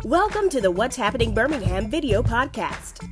Welcome to the What's Happening Birmingham video podcast.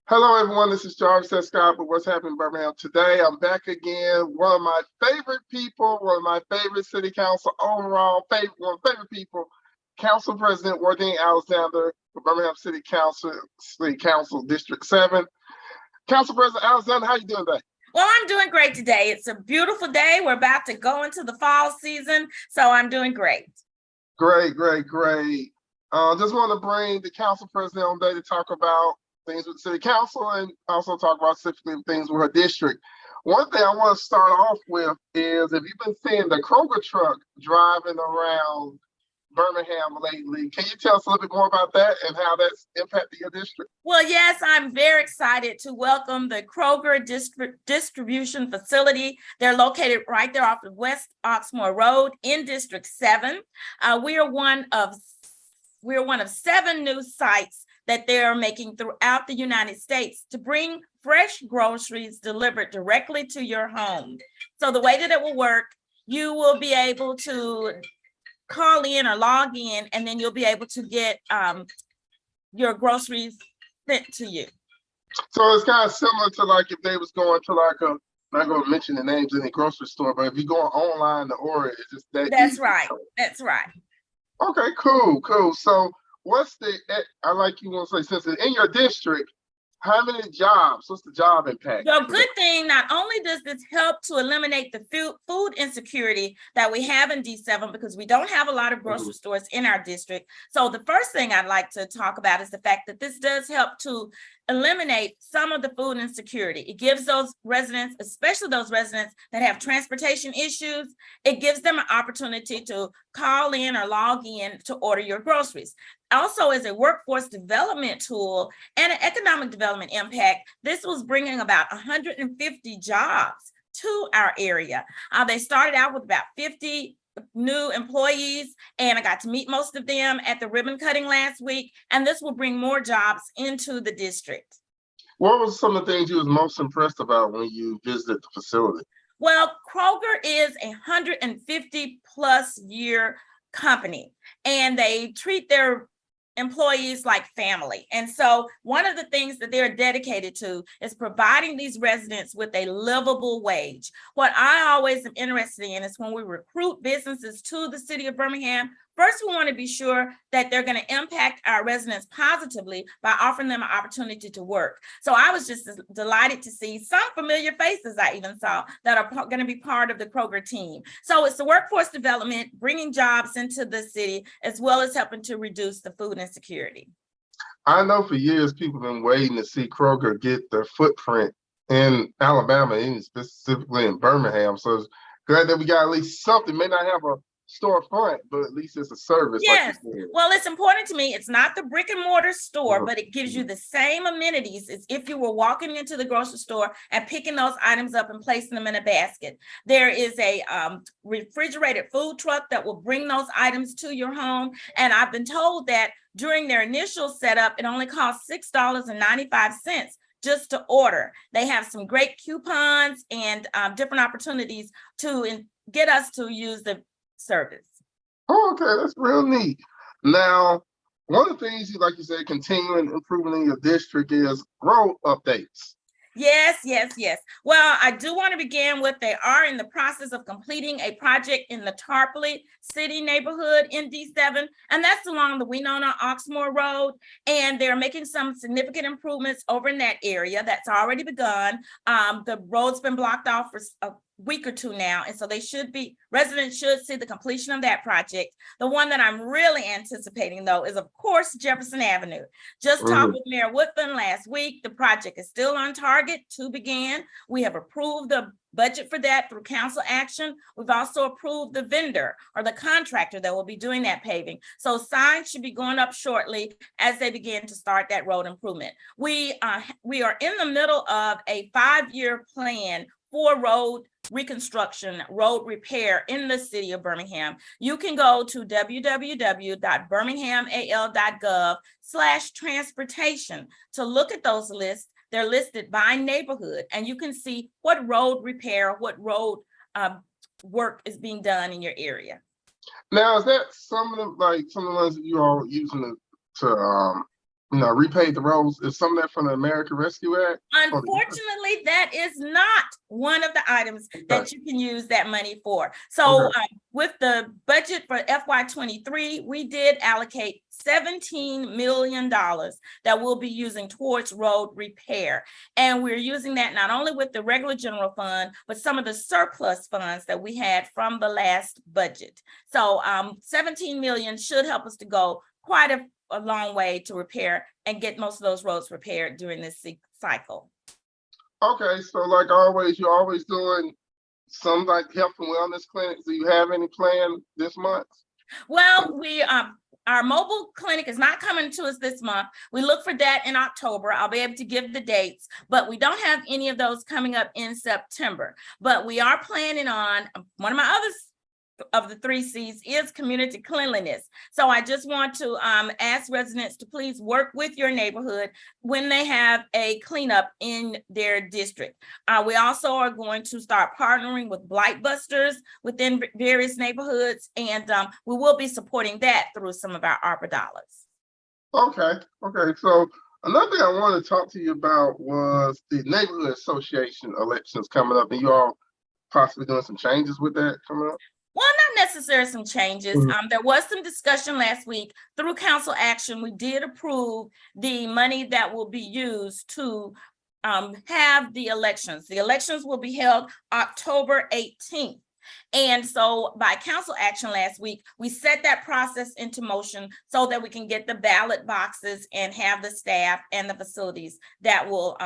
Hello, everyone. This is Jefferson Scott with What's Happening Birmingham. Today, I'm back again. One of my favorite people, one of my favorite city council overall, one of my favorite people, Council President Wardine Alexander for Birmingham City Council District 7. Council President Alexander, how you doing today? Well, I'm doing great today. It's a beautiful day. We're about to go into the fall season, so I'm doing great. Great. Just want to bring the council president on today to talk about things with city council and also talk about specifically things with her district. One thing I want to start off with is, if you've been seeing the Kroger truck driving around Birmingham lately, can you tell us a little bit more about that and how that's impacting your district? Well, yes, I'm very excited to welcome the Kroger distribution facility. They're located right there off of West Oxmoor Road in District 7. We are one of 7 new sites that they're making throughout the United States to bring fresh groceries delivered directly to your home. So the way that it will work, you will be able to call in or log in, and then you'll be able to get your groceries sent to you. So it's kind of similar to like if they was going to like I'm not going to mention the names in the grocery store, but if you're going online to order, it's just that. That's easy. right. That's right. Okay, cool. So I like you want to say, since it's in your district, how many jobs? What's the job impact? The good thing, not only does this help to eliminate the food insecurity that we have in D7, because we don't have a lot of grocery stores in our district. So the first thing I'd like to talk about is the fact that this does help to eliminate some of the food insecurity. It gives those residents, especially those residents that have transportation issues, it gives them an opportunity to call in or log in to order your groceries. Also, as a workforce development tool and an economic development impact, this was bringing about 150 jobs to our area. They started out with about 50 new employees, and I got to meet most of them at the ribbon cutting last week, and this will bring more jobs into the district. What was some of the things you was most impressed about when you visited the facility? Well, Kroger is a 150 plus year company, and they treat their employees like family. And so one of the things that they're dedicated to is providing these residents with a livable wage. What I always am interested in is when we recruit businesses to the city of Birmingham, first, we want to be sure that they're going to impact our residents positively by offering them an opportunity to work. So I was just delighted to see some familiar faces I even saw that are going to be part of the Kroger team. So it's the workforce development, bringing jobs into the city, as well as helping to reduce the food insecurity. I know for years people have been waiting to see Kroger get their footprint in Alabama, and specifically in Birmingham. So it's glad that we got at least something. May not have a storefront, but at least it's a service. Yes. Like well, it's important to me. It's not the brick and mortar store, but it gives you the same amenities as if you were walking into the grocery store and picking those items up and placing them in a basket. There is a refrigerated food truck that will bring those items to your home. And I've been told that during their initial setup, it only costs $6.95 just to order. They have some great coupons and different opportunities to get us to use the service. Oh, okay, that's real neat. Now, one of the things like you said, continuing improving in your district is road updates. Yes. Well, I do want to begin with, they are in the process of completing a project in the Tarpley City neighborhood in D7, and that's along the Winona Oxmoor Road, and they're making some significant improvements over in that area. That's already begun. The road's been blocked off for a week or two now, and so residents should see the completion of that project. The one that I'm really anticipating, though, is of course Jefferson Avenue. Just talked with Mayor Woodfin last week. The project is still on target to begin. We have approved the budget for that through council action. We've also approved the vendor or the contractor that will be doing that paving. So signs should be going up shortly as they begin to start that road improvement. We are in the middle of a 5-year plan for road reconstruction, road repair in the city of Birmingham. You can go to www.birminghamal.gov/transportation to look at those lists They're listed by neighborhood, and you can see what road repair, what road work is being done in your area. Now, is that some of the ones that you all using to repay the roads? Is some of that from the American Rescue Act? Unfortunately, that is not one of the items that you can use that money for. So with the budget for FY23, we did allocate $17 million that we'll be using towards road repair. And we're using that not only with the regular general fund, but some of the surplus funds that we had from the last budget. So 17 million should help us to go quite a long way to repair and get most of those roads repaired during this cycle. Okay, so like always, you're always doing some like health and wellness clinics. Do you have any plan this month? Well, our mobile clinic is not coming to us this month. We look for that in October. I'll be able to give the dates, but we don't have any of those coming up in September. But we are planning on one of my other of the 3 C's is community cleanliness. So I just want to ask residents to please work with your neighborhood when they have a cleanup in their district. We also are going to start partnering with blight busters within various neighborhoods, and we will be supporting that through some of our ARPA dollars. Okay. So another thing I wanted to talk to you about was the neighborhood association elections coming up, and you all possibly doing some changes with that coming up. Well, not necessarily some changes. There was some discussion last week through council action. We did approve the money that will be used to have the elections. The elections will be held October 18th. And so by council action last week, we set that process into motion so that we can get the ballot boxes and have the staff and the facilities that will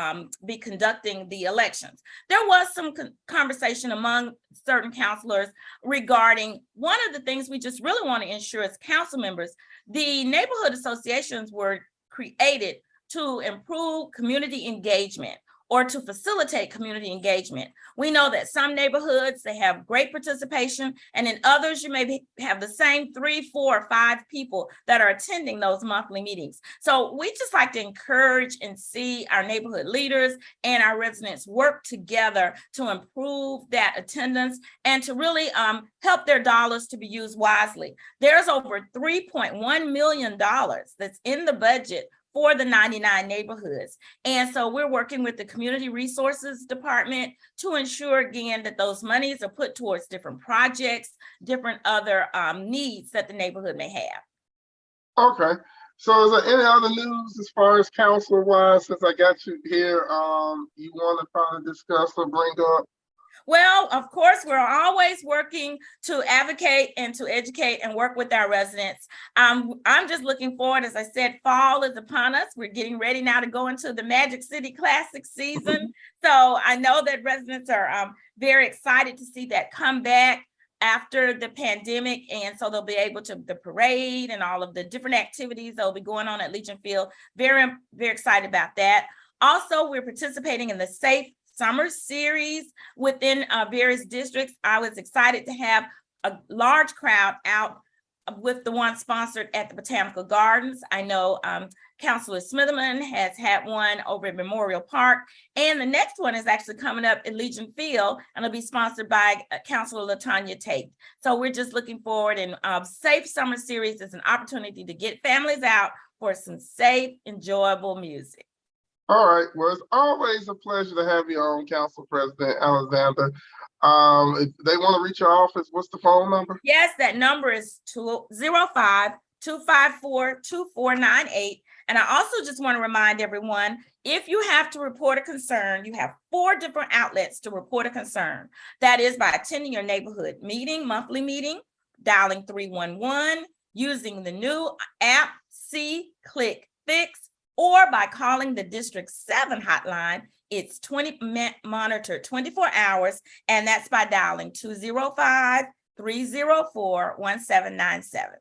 be conducting the elections. There was some conversation among certain councilors regarding one of the things we just really want to ensure as council members. The neighborhood associations were created to improve community engagement or to facilitate community engagement. We know that some neighborhoods, they have great participation, and in others, you may have the same 3, 4, or 5 people that are attending those monthly meetings. So we just like to encourage and see our neighborhood leaders and our residents work together to improve that attendance and to really help their dollars to be used wisely. There's over $3.1 million that's in the budget for the 99 neighborhoods. And so we're working with the Community Resources Department to ensure, again, that those monies are put towards different projects, different other needs that the neighborhood may have. Okay. So is there any other news as far as council-wise, since I got you here, you want to probably discuss or bring up? Well, of course, we're always working to advocate and to educate and work with our residents. I'm just looking forward, as I said, fall is upon us. We're getting ready now to go into the Magic City Classic season. So I know that residents are very excited to see that come back after the pandemic. And so they'll be able to, the parade and all of the different activities that will be going on at Legion Field. Very, very excited about that. Also, we're participating in the Safe Summer series within various districts. I was excited to have a large crowd out with the one sponsored at the Botanical Gardens. I know Councilor Smitherman has had one over at Memorial Park, and the next one is actually coming up at Legion Field, and it'll be sponsored by Councilor LaTanya Tate. So we're just looking forward, and Safe Summer series is an opportunity to get families out for some safe, enjoyable music. All right. Well, it's always a pleasure to have you on, Council President Alexander. If they want to reach your office, what's the phone number? Yes, that number is 205-254-2498. And I also just want to remind everyone, if you have to report a concern, you have 4 different outlets to report a concern. That is by attending your neighborhood meeting, monthly meeting, dialing 311, using the new app, See, Click, Fix, or by calling the District 7 hotline. It's monitored 24 hours, and that's by dialing 205-304-1797.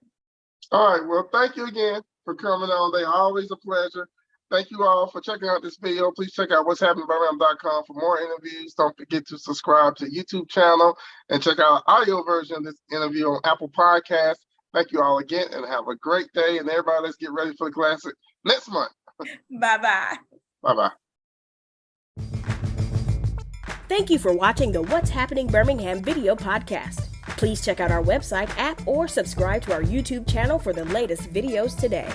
All right. Well, thank you again for coming on. They're always a pleasure. Thank you all for checking out this video. Please check out what's happening Birmingham.com for more interviews. Don't forget to subscribe to the YouTube channel and check out the audio version of this interview on Apple Podcasts. Thank you all again, and have a great day. And everybody, let's get ready for the classic next month. Bye-bye. Bye-bye. Thank you for watching the What's Happening Birmingham video podcast. Please check out our website, app, or subscribe to our YouTube channel for the latest videos today.